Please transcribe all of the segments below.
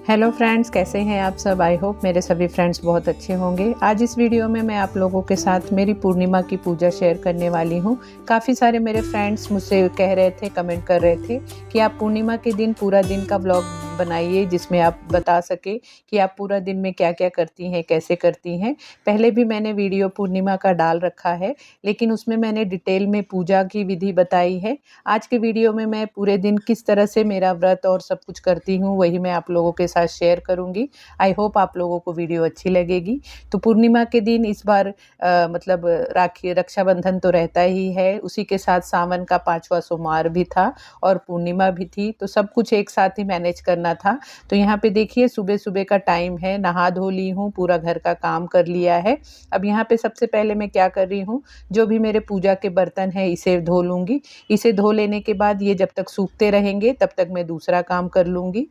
Hello friends, कैसे हैं आप सब। आई होप मेरे सभी फ्रेंड्स बहुत अच्छे होंगे। आज इस वीडियो में मैं आप लोगों के साथ मेरी पूर्णिमा की पूजा शेयर करने वाली हूँ। काफ़ी सारे मेरे फ्रेंड्स मुझसे कह रहे थे, कमेंट कर रहे थे कि आप पूर्णिमा के दिन पूरा दिन का ब्लॉग बनाइए जिसमें आप बता सके कि आप पूरा दिन में क्या क्या करती हैं, कैसे करती हैं। पहले भी मैंने वीडियो पूर्णिमा का डाल रखा है, लेकिन उसमें मैंने डिटेल में पूजा की विधि बताई है। आज के वीडियो में मैं पूरे दिन किस तरह से मेरा व्रत और सब कुछ करती हूँ वही मैं आप लोगों के साथ शेयर करूँगी। आई होप आप लोगों को वीडियो अच्छी लगेगी। तो पूर्णिमा के दिन इस बार मतलब राखी रक्षाबंधन तो रहता ही है, उसी के साथ सावन का 5वां सोमवार भी था और पूर्णिमा भी थी, तो सब कुछ एक साथ ही मैनेज करना था। तो यहाँ पे देखिए सुबह सुबह का टाइम है, नहा धो ली हूँ, पूरा घर का काम कर लिया है। अब यहाँ पे सबसे पहले मैं क्या कर रही हूँ, जो भी मेरे पूजा के बर्तन है इसे धो लूँगी। इसे धो लेने के बाद ये जब तक सूखते रहेंगे तब तक मैं दूसरा काम कर लूँगी।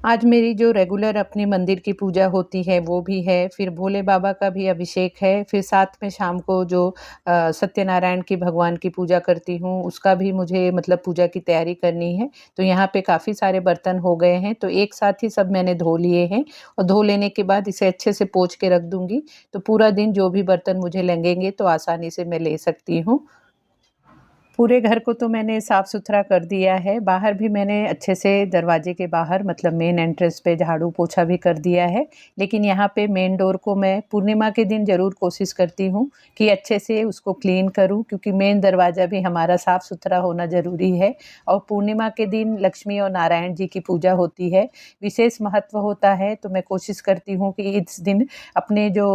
आज मेरी जो रेगुलर अपने मंदिर की पूजा होती है वो भी है, फिर भोले बाबा का भी अभिषेक है, फिर साथ में शाम को जो सत्यनारायण की भगवान की पूजा करती हूँ उसका भी मुझे मतलब पूजा की तैयारी करनी है। तो यहाँ पे काफ़ी सारे बर्तन हो गए हैं, तो एक साथ ही सब मैंने धो लिए हैं और धो लेने के बाद इसे अच्छे से पोंछ के रख दूँगी। तो पूरा दिन जो भी बर्तन मुझे लगेंगे तो आसानी से मैं ले सकती हूँ। पूरे घर को तो मैंने साफ़ सुथरा कर दिया है। बाहर भी मैंने अच्छे से दरवाजे के बाहर मतलब मेन एंट्रेंस पे झाड़ू पोछा भी कर दिया है। लेकिन यहाँ पे मेन डोर को मैं पूर्णिमा के दिन ज़रूर कोशिश करती हूँ कि अच्छे से उसको क्लीन करूँ, क्योंकि मेन दरवाज़ा भी हमारा साफ़ सुथरा होना ज़रूरी है। और पूर्णिमा के दिन लक्ष्मी और नारायण जी की पूजा होती है, विशेष महत्व होता है। तो मैं कोशिश करती हूँ कि इस दिन अपने जो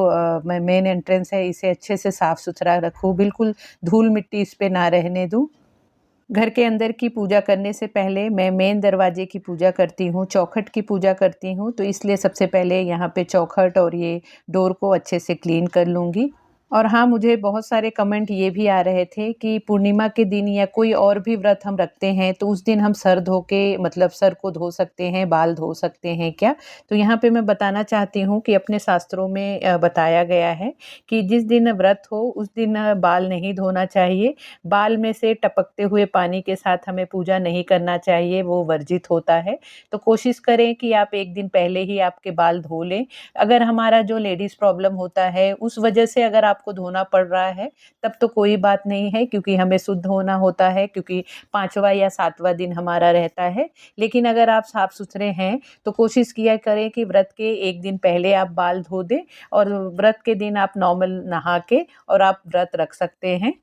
मेन एंट्रेंस है इसे अच्छे से साफ़ सुथरा रखूँ, बिल्कुल धूल मिट्टी इस पे ना रहने दूँ। घर के अंदर की पूजा करने से पहले मैं मेन दरवाजे की पूजा करती हूँ, चौखट की पूजा करती हूँ। तो इसलिए सबसे पहले यहाँ पे चौखट और ये डोर को अच्छे से क्लीन कर लूँगी। और हाँ, मुझे बहुत सारे कमेंट ये भी आ रहे थे कि पूर्णिमा के दिन या कोई और भी व्रत हम रखते हैं तो उस दिन हम सर धो के मतलब सर को धो सकते हैं, बाल धो सकते हैं क्या? तो यहाँ पे मैं बताना चाहती हूँ कि अपने शास्त्रों में बताया गया है कि जिस दिन व्रत हो उस दिन बाल नहीं धोना चाहिए। बाल में से टपकते हुए पानी के साथ हमें पूजा नहीं करना चाहिए, वो वर्जित होता है। तो कोशिश करें कि आप एक दिन पहले ही आपके बाल धो लें। अगर हमारा जो लेडीज़ प्रॉब्लम होता है उस वजह से अगर आपको धोना पड़ रहा है तब तो कोई बात नहीं है, क्योंकि हमें शुद्ध होना होता है, क्योंकि 5वां या 7वां दिन हमारा रहता है। लेकिन अगर आप साफ सुथरे हैं तो कोशिश किया करें कि व्रत के एक दिन पहले आप बाल धो दें और व्रत के दिन आप नॉर्मल नहा के और आप व्रत रख सकते हैं।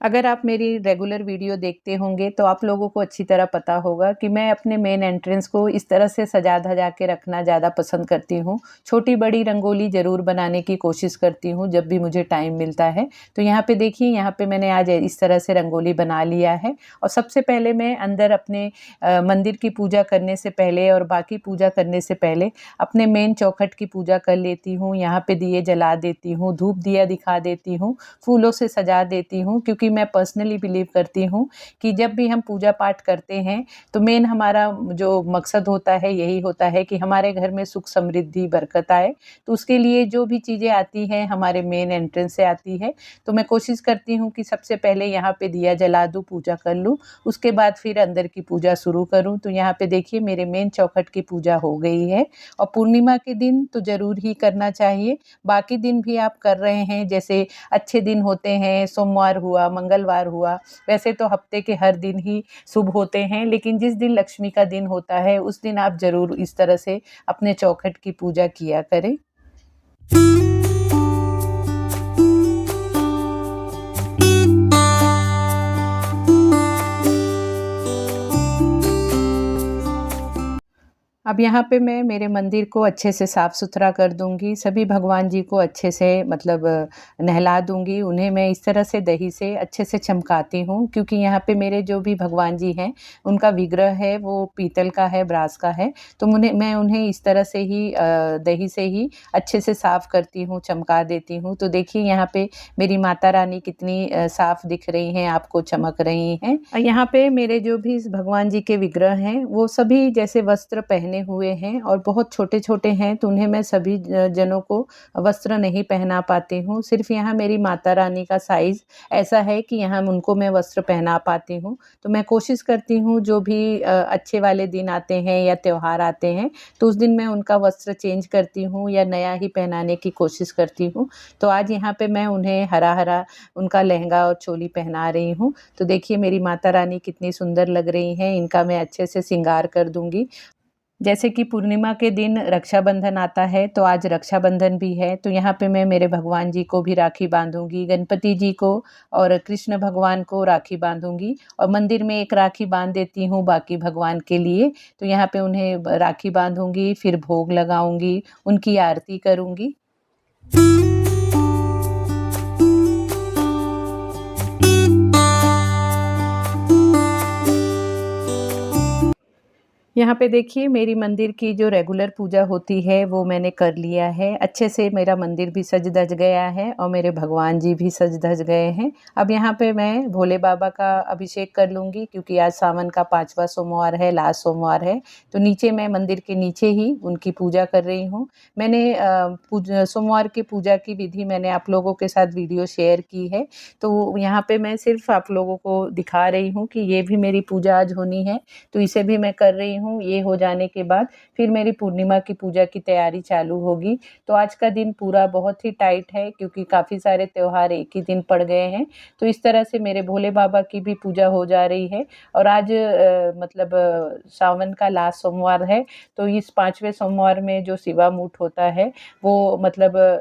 अगर आप मेरी रेगुलर वीडियो देखते होंगे तो आप लोगों को अच्छी तरह पता होगा कि मैं अपने मेन एंट्रेंस को इस तरह से सजा-धजा के रखना ज़्यादा पसंद करती हूँ। छोटी-बड़ी रंगोली ज़रूर बनाने की कोशिश करती हूँ जब भी मुझे टाइम मिलता है। तो यहाँ पे देखिए, यहाँ पे मैंने आज इस तरह से रंगोली बना लिया है। और सबसे पहले मैं अंदर अपने मंदिर की पूजा करने से पहले और बाकी पूजा करने से पहले अपने मेन चौखट की पूजा कर लेती हूँ। यहाँ पे दिए जला देती हूँ, धूप दिया दिखा देती हूँ, फूलों से सजा देती हूँ, क्योंकि मैं पर्सनली बिलीव करती हूँ कि जब भी हम पूजा पाठ करते हैं तो मेन हमारा जो मकसद होता है यही होता है कि हमारे घर में सुख समृद्धि बरकत आए। तो उसके लिए जो भी चीज़ें आती हैं हमारे मेन एंट्रेंस से आती है। तो मैं कोशिश करती हूँ कि सबसे पहले यहाँ पे दिया जला दूँ, पूजा कर लूँ, उसके बाद फिर अंदर की पूजा शुरू करूँ। तो यहाँ पे देखिए मेरे मेन चौखट की पूजा हो गई है। और पूर्णिमा के दिन तो ज़रूर ही करना चाहिए, बाकी दिन भी आप कर रहे हैं, जैसे अच्छे दिन होते हैं, सोमवार हुआ, मंगलवार हुआ, वैसे तो हफ्ते के हर दिन ही शुभ होते हैं, लेकिन जिस दिन लक्ष्मी का दिन होता है उस दिन आप ज़रूर इस तरह से अपने चौखट की पूजा किया करें। अब यहाँ पे मैं मेरे मंदिर को अच्छे से साफ़ सुथरा कर दूँगी, सभी भगवान जी को अच्छे से मतलब नहला दूँगी। उन्हें मैं इस तरह से दही से अच्छे से चमकाती हूँ, क्योंकि यहाँ पे मेरे जो भी भगवान जी हैं उनका विग्रह है वो पीतल का है, ब्रास का है। तो मैं उन्हें इस तरह से ही दही से ही अच्छे से साफ़ करती हूँ, चमका देती हूँ। तो देखिए यहाँ पे मेरी माता रानी कितनी साफ़ दिख रही हैं, आपको चमक रही हैं। यहाँ पे मेरे जो भी भगवान जी के विग्रह हैं वो सभी जैसे वस्त्र पहने बने हुए हैं और बहुत छोटे छोटे हैं, तो उन्हें मैं सभी जनों को वस्त्र नहीं पहना पाती हूँ। सिर्फ यहाँ मेरी माता रानी का साइज़ ऐसा है कि यहाँ उनको मैं वस्त्र पहना पाती हूँ। तो मैं कोशिश करती हूँ जो भी अच्छे वाले दिन आते हैं या त्यौहार आते हैं, तो उस दिन मैं उनका वस्त्र चेंज करती हूँ या नया ही पहनाने की कोशिश करती हूँ। तो आज यहाँ पे मैं उन्हें हरा उनका लहंगा और चोली पहना रही हूँ। तो देखिए मेरी माता रानी कितनी सुंदर लग रही हैं, इनका मैं अच्छे से श्रृंगार कर दूँगी। जैसे कि पूर्णिमा के दिन रक्षाबंधन आता है, तो आज रक्षाबंधन भी है, तो यहाँ पे मैं मेरे भगवान जी को भी राखी बांधूँगी, गणपति जी को और कृष्ण भगवान को राखी बांधूँगी और मंदिर में एक राखी बांध देती हूँ बाकी भगवान के लिए। तो यहाँ पे उन्हें राखी बांधूँगी, फिर भोग लगाऊँगी, उनकी आरती करूँगी। यहाँ पे देखिए मेरी मंदिर की जो रेगुलर पूजा होती है वो मैंने कर लिया है। अच्छे से मेरा मंदिर भी सज धज गया है और मेरे भगवान जी भी सज धज गए हैं। अब यहाँ पे मैं भोले बाबा का अभिषेक कर लूँगी, क्योंकि आज सावन का 5वां सोमवार है, लास्ट सोमवार है। तो नीचे मैं मंदिर के नीचे ही उनकी पूजा कर रही हूँ। मैंने सोमवार की पूजा की विधि मैंने आप लोगों के साथ वीडियो शेयर की है। तो यहाँ पे मैं सिर्फ आप लोगों को दिखा रही हूँ कि ये भी मेरी पूजा आज होनी है, तो इसे भी मैं कर रही हूँ। ये हो जाने के बाद फिर मेरी पूर्णिमा की पूजा की तैयारी चालू होगी। तो आज का दिन पूरा बहुत ही टाइट है, क्योंकि काफ़ी सारे त्यौहार एक ही दिन पड़ गए हैं। तो इस तरह से मेरे भोले बाबा की भी पूजा हो जा रही है। और आज सावन का लास्ट सोमवार है, तो इस 5वें सोमवार में जो शिवामूठ होता है वो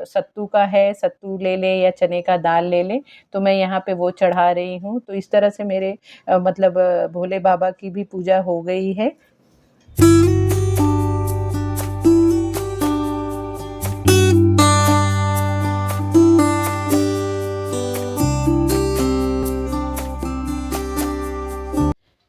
सत्तू का है, सत्तू ले ले या चने का दाल ले ले, तो मैं यहाँ पे वो चढ़ा रही हूँ। तो इस तरह से मेरे भोले बाबा की भी पूजा हो गई है।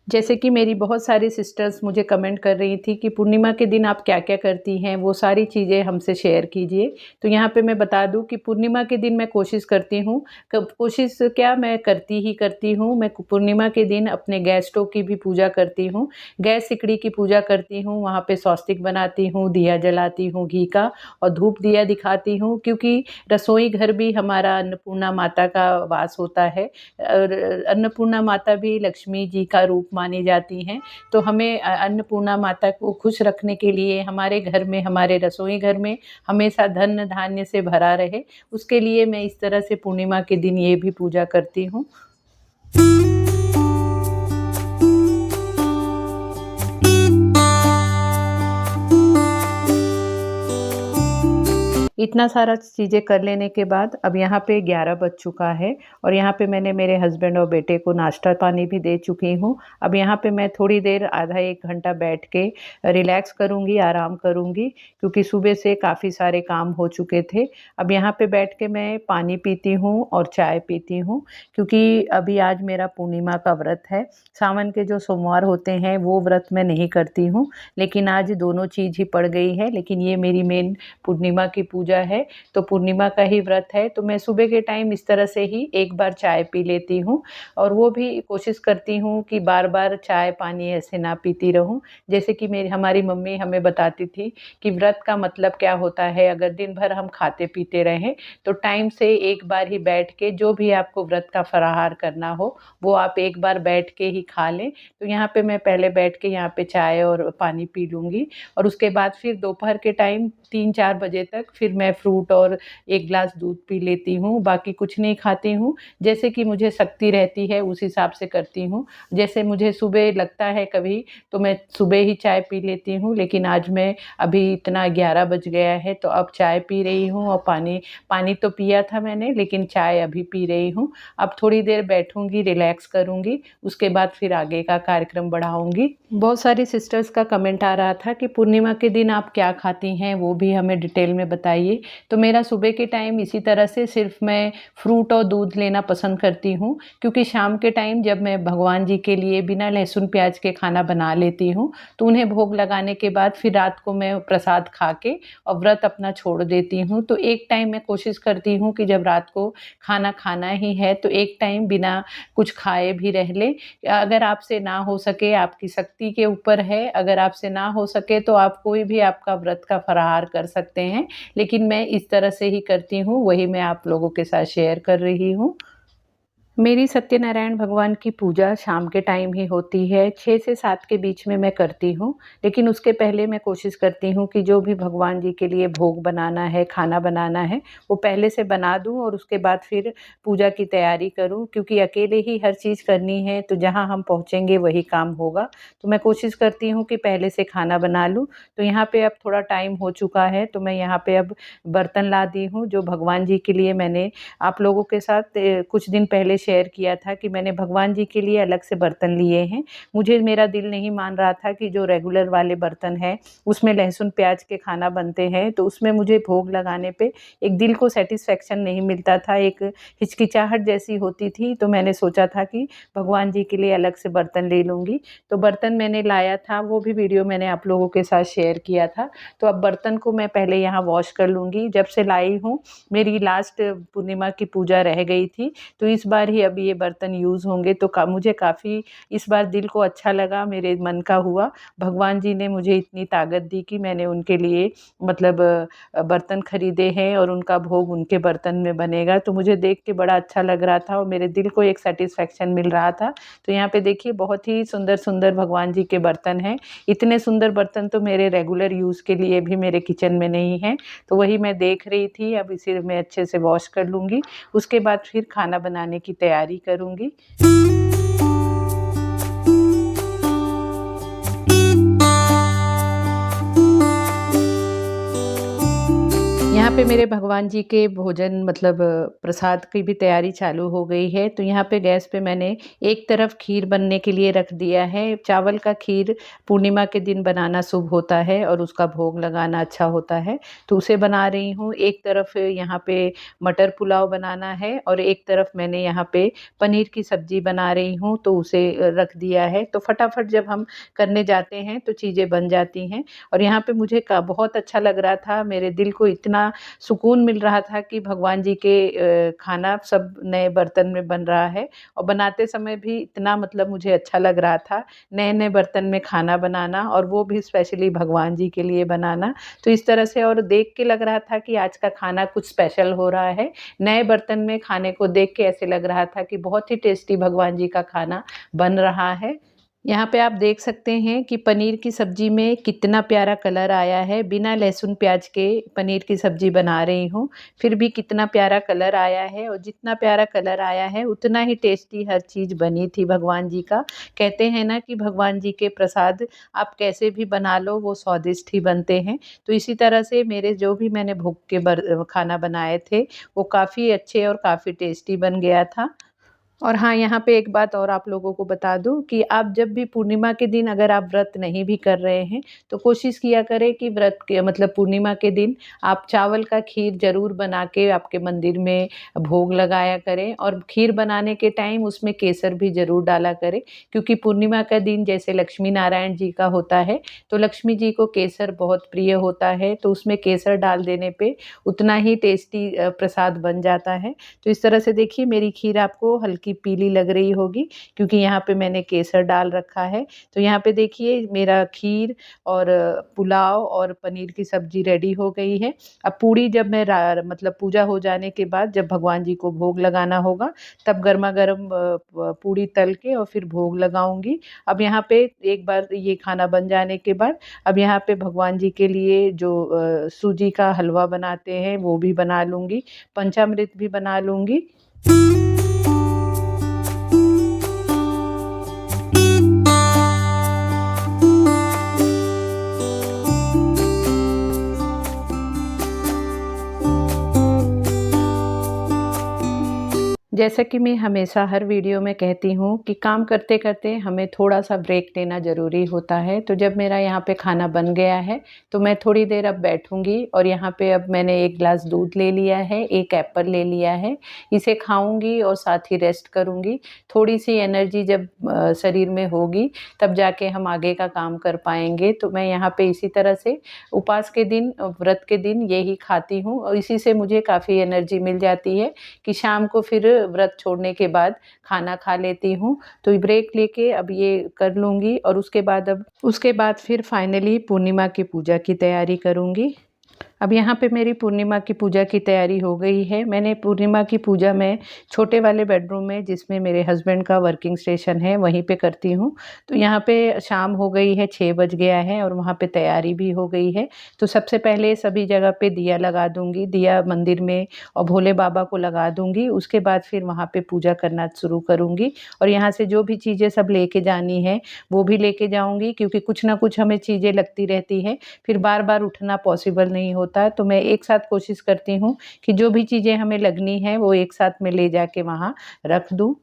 जैसे कि मेरी बहुत सारी सिस्टर्स मुझे कमेंट कर रही थी कि पूर्णिमा के दिन आप क्या-क्या करती हैं, वो सारी चीज़ें हमसे शेयर कीजिए। तो यहाँ पे मैं बता दूँ कि पूर्णिमा के दिन मैं कोशिश करती हूँ, कोशिश क्या मैं करती ही करती हूँ। मैं पूर्णिमा के दिन अपने गैस स्टोव की भी पूजा करती हूँ, गैस सिकड़ी की पूजा करती हूँ, वहाँ पे स्वस्तिक बनाती हूँ, दिया जलाती हूँ घी का और धूप दिया दिखाती हूँ, क्योंकि रसोई घर भी हमारा अन्नपूर्णा माता का वास होता है। और अन्नपूर्णा माता भी लक्ष्मी जी का रूप मानी जाती हैं। तो हमें अन्नपूर्णा माता को खुश रखने के लिए हमारे घर में, हमारे रसोई घर में हमेशा धन धान्य से भरा रहे, उसके लिए मैं इस तरह से पूर्णिमा के दिन ये भी पूजा करती हूँ। इतना सारा चीज़ें कर लेने के बाद अब यहाँ पे 11 बज चुका है और यहाँ पे मैंने मेरे हस्बैंड और बेटे को नाश्ता पानी भी दे चुकी हूँ। अब यहाँ पे मैं थोड़ी देर आधा 1 घंटा बैठ के रिलैक्स करूँगी, आराम करूँगी, क्योंकि सुबह से काफ़ी सारे काम हो चुके थे। अब यहाँ पे बैठ के मैं पानी पीती हूँ और चाय पीती हूँ, क्योंकि अभी आज मेरा पूर्णिमा का व्रत है। सावन के जो सोमवार होते हैं वो व्रत मैं नहीं करती हूँ, लेकिन आज दोनों चीज़ ही पड़ गई है। लेकिन ये मेरी मेन पूर्णिमा की पूजा है, तो पूर्णिमा का ही व्रत है, तो मैं सुबह के टाइम इस तरह से ही एक बार चाय पी लेती हूँ। और वो भी कोशिश करती हूँ कि बार बार चाय पानी ऐसे ना पीती रहूँ। जैसे कि हमारी मम्मी हमें बताती थी कि व्रत का मतलब क्या होता है। अगर दिन भर हम खाते पीते रहें तो टाइम से एक बार ही बैठ के जो भी आपको व्रत का फराहार करना हो वो आप एक बार बैठ के ही खा लें। तो यहाँ पे मैं पहले बैठ के यहाँ पे चाय और पानी पी लूँगी और उसके बाद फिर दोपहर के टाइम 3-4 बजे तक फिर मैं फ्रूट और 1 ग्लास दूध पी लेती हूँ। बाकी कुछ नहीं खाती हूँ, जैसे कि मुझे शक्ति रहती है उस हिसाब से करती हूँ। जैसे मुझे सुबह लगता है कभी तो मैं सुबह ही चाय पी लेती हूँ, लेकिन आज मैं अभी इतना 11 बज गया है तो अब चाय पी रही हूँ और पानी तो पिया था मैंने, लेकिन चाय अभी पी रही हूँ। अब थोड़ी देर बैठूँगी, रिलैक्स करूँगी, उसके बाद फिर आगे का कार्यक्रम बढ़ाऊँगी। बहुत सारी सिस्टर्स का कमेंट आ रहा था कि पूर्णिमा के दिन आप क्या खाती हैं, वो भी हमें डिटेल में बताइए। चाहिए। तो मेरा सुबह के टाइम इसी तरह से सिर्फ मैं फ्रूट और दूध लेना पसंद करती हूँ, क्योंकि शाम के टाइम जब मैं भगवान जी के लिए बिना लहसुन प्याज के खाना बना लेती हूँ तो उन्हें भोग लगाने के बाद फिर रात को मैं प्रसाद खा के और व्रत अपना छोड़ देती हूँ। तो एक टाइम मैं कोशिश करती हूँ कि जब रात को खाना खाना ही है तो एक टाइम बिना कुछ खाए भी रह ले। अगर आपसे ना हो सके, आपकी शक्ति के ऊपर है, अगर आपसे ना हो सके तो आप कोई भी आपका व्रत का फलाहार कर सकते हैं, लेकिन मैं इस तरह से ही करती हूँ, वही मैं आप लोगों के साथ शेयर कर रही हूँ। मेरी सत्यनारायण भगवान की पूजा शाम के टाइम ही होती है, 6 से 7 के बीच में मैं करती हूँ। लेकिन उसके पहले मैं कोशिश करती हूँ कि जो भी भगवान जी के लिए भोग बनाना है, खाना बनाना है, वो पहले से बना दूँ और उसके बाद फिर पूजा की तैयारी करूँ, क्योंकि अकेले ही हर चीज़ करनी है तो जहाँ हम पहुँचेंगे वही काम होगा। तो मैं कोशिश करती हूँ कि पहले से खाना बना लूँ। तो यहाँ पे अब थोड़ा टाइम हो चुका है तो मैं यहाँ पे अब बर्तन ला दी हूँ, जो भगवान जी के लिए मैंने आप लोगों के साथ कुछ दिन पहले शेयर किया था कि मैंने भगवान जी के लिए अलग से बर्तन लिए हैं। मुझे मेरा दिल नहीं मान रहा था कि जो रेगुलर वाले बर्तन हैं उसमें लहसुन प्याज के खाना बनते हैं तो उसमें मुझे भोग लगाने पे एक दिल को सेटिस्फेक्शन नहीं मिलता था, एक हिचकिचाहट जैसी होती थी। तो मैंने सोचा था कि भगवान जी के लिए अलग से बर्तन ले लूँगी। तो बर्तन मैंने लाया था, वो भी वीडियो मैंने आप लोगों के साथ शेयर किया था। तो अब बर्तन को मैं पहले यहाँ वॉश कर लूँगी। जब से लाई हूँ, मेरी लास्ट पूर्णिमा की पूजा रह गई थी तो इस बार ही अभी ये बर्तन यूज़ होंगे। तो मुझे काफ़ी इस बार दिल को अच्छा लगा, मेरे मन का हुआ। भगवान जी ने मुझे इतनी ताकत दी कि मैंने उनके लिए मतलब बर्तन खरीदे हैं और उनका भोग उनके बर्तन में बनेगा। तो मुझे देख के बड़ा अच्छा लग रहा था और मेरे दिल को एक सेटिस्फेक्शन मिल रहा था। तो यहाँ पे देखिए बहुत ही सुंदर सुंदर भगवान जी के बर्तन हैं। इतने सुंदर बर्तन तो मेरे रेगुलर यूज़ के लिए भी मेरे किचन में नहीं हैं। तो वही मैं देख रही थी, अब इसे मैं अच्छे से वॉश कर लूँगी, उसके बाद फिर खाना बनाने की तैयारी करूँगी। यहाँ पे मेरे भगवान जी के भोजन मतलब प्रसाद की भी तैयारी चालू हो गई है। तो यहाँ पे गैस पे मैंने एक तरफ खीर बनने के लिए रख दिया है। चावल का खीर पूर्णिमा के दिन बनाना शुभ होता है और उसका भोग लगाना अच्छा होता है, तो उसे बना रही हूँ। एक तरफ यहाँ पे मटर पुलाव बनाना है और एक तरफ मैंने यहाँ पे पनीर की सब्जी बना रही हूँ, तो उसे रख दिया है। तो फटाफट जब हम करने जाते हैं तो चीज़ें बन जाती हैं। और यहाँ पे मुझे बहुत अच्छा लग रहा था, मेरे दिल को इतना सुकून मिल रहा था कि भगवान जी के खाना सब नए बर्तन में बन रहा है और बनाते समय भी इतना मतलब मुझे अच्छा लग रहा था, नए नए बर्तन में खाना बनाना और वो भी स्पेशली भगवान जी के लिए बनाना। तो इस तरह से और देख के लग रहा था कि आज का खाना कुछ स्पेशल हो रहा है। नए बर्तन में खाने को देख के ऐसे लग रहा था कि बहुत ही टेस्टी भगवान जी का खाना बन रहा है। यहाँ पे आप देख सकते हैं कि पनीर की सब्ज़ी में कितना प्यारा कलर आया है। बिना लहसुन प्याज के पनीर की सब्ज़ी बना रही हूँ, फिर भी कितना प्यारा कलर आया है और जितना प्यारा कलर आया है उतना ही टेस्टी हर चीज़ बनी थी भगवान जी का। कहते हैं ना कि भगवान जी के प्रसाद आप कैसे भी बना लो वो स्वादिष्ट ही बनते हैं। तो इसी तरह से मेरे जो भी मैंने भोग के खाना बनाए थे वो काफ़ी अच्छे और काफ़ी टेस्टी बन गया था। और हाँ, यहाँ पे एक बात और आप लोगों को बता दूँ कि आप जब भी पूर्णिमा के दिन अगर आप व्रत नहीं भी कर रहे हैं, तो कोशिश किया करें कि व्रत के मतलब पूर्णिमा के दिन आप चावल का खीर ज़रूर बना के आपके मंदिर में भोग लगाया करें और खीर बनाने के टाइम उसमें केसर भी ज़रूर डाला करें, क्योंकि पूर्णिमा का दिन जैसे लक्ष्मी नारायण जी का होता है, तो लक्ष्मी जी को केसर बहुत प्रिय होता है, तो उसमें केसर डाल देने पे उतना ही टेस्टी प्रसाद बन जाता है। तो इस तरह से देखिए मेरी खीर आपको हल्की पीली लग रही होगी क्योंकि यहाँ पे मैंने केसर डाल रखा है। तो यहाँ पे देखिए मेरा खीर और पुलाव और पनीर की सब्जी रेडी हो गई है। अब पूड़ी जब मैं मतलब पूजा हो जाने के बाद जब भगवान जी को भोग लगाना होगा तब गर्मा गर्म पूड़ी तल के और फिर भोग लगाऊंगी। अब यहाँ पे एक बार ये खाना बन जाने के बाद अब यहाँ पे भगवान जी के लिए जो सूजी का हलवा बनाते हैं वो भी बना लूँगी, पंचामृत भी बना लूँगी। जैसा कि मैं हमेशा हर वीडियो में कहती हूँ कि काम करते करते हमें थोड़ा सा ब्रेक लेना ज़रूरी होता है। तो जब मेरा यहाँ पे खाना बन गया है तो मैं थोड़ी देर अब बैठूँगी और यहाँ पे अब मैंने 1 ग्लास दूध ले लिया है, 1 एप्पल ले लिया है। इसे खाऊँगी और साथ ही रेस्ट करूँगी। थोड़ी-सी एनर्जी जब शरीर में होगी तब जाके हम आगे का काम कर पाएँगे। तो मैं यहाँ पे इसी तरह से उपवास के दिन, व्रत के दिन यही खाती हूँ और इसी से मुझे काफ़ी एनर्जी मिल जाती है कि शाम को फिर व्रत छोड़ने के बाद खाना खा लेती हूँ। तो ब्रेक लेके अब ये कर लूँगी और उसके बाद फिर फाइनली पूर्णिमा की पूजा की तैयारी करूँगी। अब यहाँ पे मेरी पूर्णिमा की पूजा की तैयारी हो गई है। मैंने पूर्णिमा की पूजा मैं छोटे वाले बेडरूम में, जिसमें मेरे हस्बैंड का वर्किंग स्टेशन है, वहीं पे करती हूँ। तो यहाँ पे शाम हो गई है, 6 बज गया है और वहाँ पे तैयारी भी हो गई है। तो सबसे पहले सभी जगह पे दिया लगा दूँगी, दिया मंदिर में और भोले बाबा को लगा दूँगी। उसके बाद फिर वहाँ पे पूजा करना शुरू करूँगी और यहाँ से जो भी चीज़ें सब लेके जानी है वो भी लेके जाऊँगी, क्योंकि कुछ ना कुछ हमें चीज़ें लगती रहती है, फिर बार-बार उठना पॉसिबल नहीं होता है। तो मैं एक साथ कोशिश करती हूँ कि जो भी चीज़ें हमें लगनी है वो एक साथ में ले जाके वहाँ रख दूँ।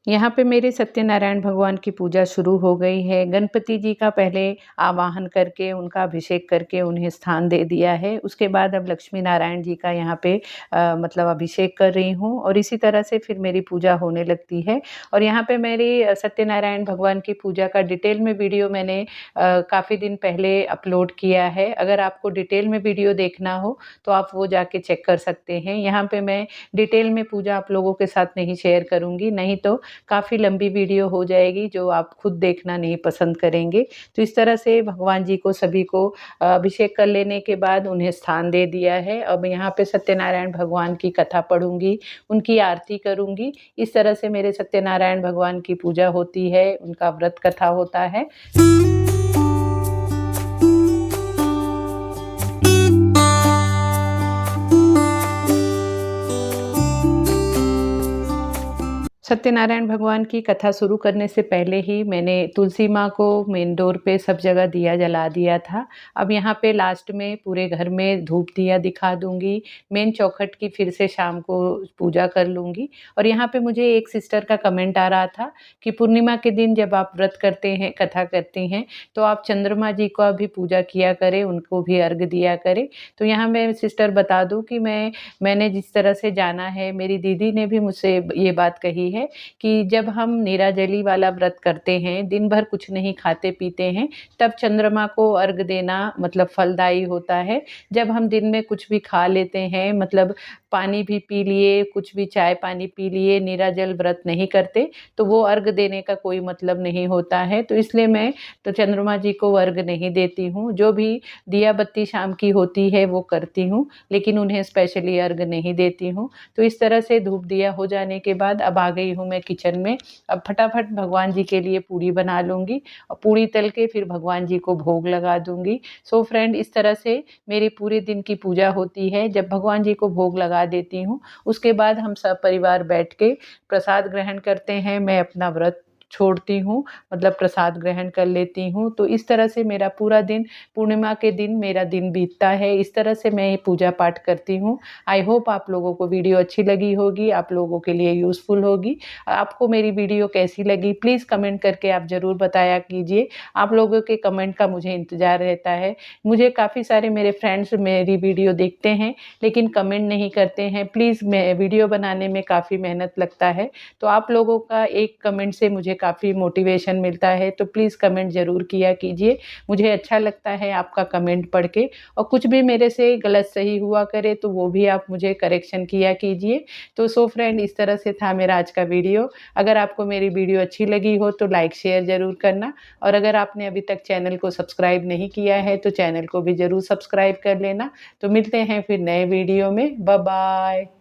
यहाँ पे मेरे सत्यनारायण भगवान की पूजा शुरू हो गई है। गणपति जी का पहले आवाहन करके, उनका अभिषेक करके उन्हें स्थान दे दिया है। उसके बाद अब लक्ष्मी नारायण जी का यहाँ पे मतलब अभिषेक कर रही हूँ और इसी तरह से फिर मेरी पूजा होने लगती है। और यहाँ पे मेरी सत्यनारायण भगवान की पूजा का डिटेल में वीडियो मैंने काफ़ी दिन पहले अपलोड किया है। अगर आपको डिटेल में वीडियो देखना हो तो आप वो जाके चेक कर सकते हैं। यहाँ पे मैं डिटेल में पूजा आप लोगों के साथ नहीं शेयर करूँगी, नहीं तो काफ़ी लंबी वीडियो हो जाएगी जो आप खुद देखना नहीं पसंद करेंगे। तो इस तरह से भगवान जी को सभी को अभिषेक कर लेने के बाद उन्हें स्थान दे दिया है। अब यहाँ पे सत्यनारायण भगवान की कथा पढ़ूँगी, उनकी आरती करूँगी। इस तरह से मेरे सत्यनारायण भगवान की पूजा होती है, उनका व्रत कथा होता है। सत्यनारायण भगवान की कथा शुरू करने से पहले ही मैंने तुलसी माँ को मेन डोर पे सब जगह दिया जला दिया था। अब यहाँ पे लास्ट में पूरे घर में धूप दिया दिखा दूँगी। मेन चौखट की फिर से शाम को पूजा कर लूँगी। और यहाँ पे मुझे एक सिस्टर का कमेंट आ रहा था कि पूर्णिमा के दिन जब आप व्रत करते हैं, कथा करती हैं, तो आप चंद्रमा जी का भी पूजा किया करें, उनको भी अर्घ दिया करें। तो यहाँ मैं सिस्टर बता दूँ कि मैंने जिस तरह से जाना है, मेरी दीदी ने भी मुझसे ये बात कही है कि जब हम निराजली वाला व्रत करते हैं, दिन भर कुछ नहीं खाते पीते हैं, तब चंद्रमा को अर्घ देना मतलब फलदायी होता है। जब हम दिन में कुछ भी खा लेते हैं, मतलब पानी भी पी लिए, कुछ भी चाय पानी पी लिए, निराजल व्रत नहीं करते, तो वो अर्घ देने का कोई मतलब नहीं होता है। तो इसलिए मैं तो चंद्रमा जी को अर्घ नहीं देती हूँ। जो भी दिया बत्ती शाम की होती है वो करती हूँ, लेकिन उन्हें स्पेशली अर्घ नहीं देती हूँ। तो इस तरह से धूप दिया हो जाने के बाद अब आ गई हूँ मैं किचन में। अब फटाफट भगवान जी के लिए पूड़ी बना लूँगी और पूड़ी तल के फिर भगवान जी को भोग लगा दूँगी। सो फ्रेंड, इस तरह से मेरी पूरे दिन की पूजा होती है। जब भगवान जी को भोग लगा देती हूँ, उसके बाद हम सब परिवार बैठ के प्रसाद ग्रहण करते हैं। मैं अपना व्रत छोड़ती हूँ, मतलब प्रसाद ग्रहण कर लेती हूँ। तो इस तरह से मेरा पूरा दिन, पूर्णिमा के दिन मेरा दिन बीतता है। इस तरह से मैं पूजा पाठ करती हूँ। आई होप आप लोगों को वीडियो अच्छी लगी होगी, आप लोगों के लिए यूज़फुल होगी। आपको मेरी वीडियो कैसी लगी प्लीज़ कमेंट करके आप ज़रूर बताया कीजिए। आप लोगों के कमेंट का मुझे इंतज़ार रहता है। मुझे काफ़ी सारे मेरे फ्रेंड्स मेरी वीडियो देखते हैं लेकिन कमेंट नहीं करते हैं। प्लीज़, मैं वीडियो बनाने में काफ़ी मेहनत लगता है, तो आप लोगों का एक कमेंट से मुझे काफ़ी मोटिवेशन मिलता है। तो प्लीज़ कमेंट ज़रूर किया कीजिए, मुझे अच्छा लगता है आपका कमेंट पढ़ के। और कुछ भी मेरे से गलत सही हुआ करे तो वो भी आप मुझे करेक्शन किया कीजिए। तो सो फ्रेंड, इस तरह से था मेरा आज का वीडियो। अगर आपको मेरी वीडियो अच्छी लगी हो तो लाइक शेयर ज़रूर करना, और अगर आपने अभी तक चैनल को सब्सक्राइब नहीं किया है तो चैनल को भी ज़रूर सब्सक्राइब कर लेना। तो मिलते हैं फिर नए वीडियो में। Bye bye.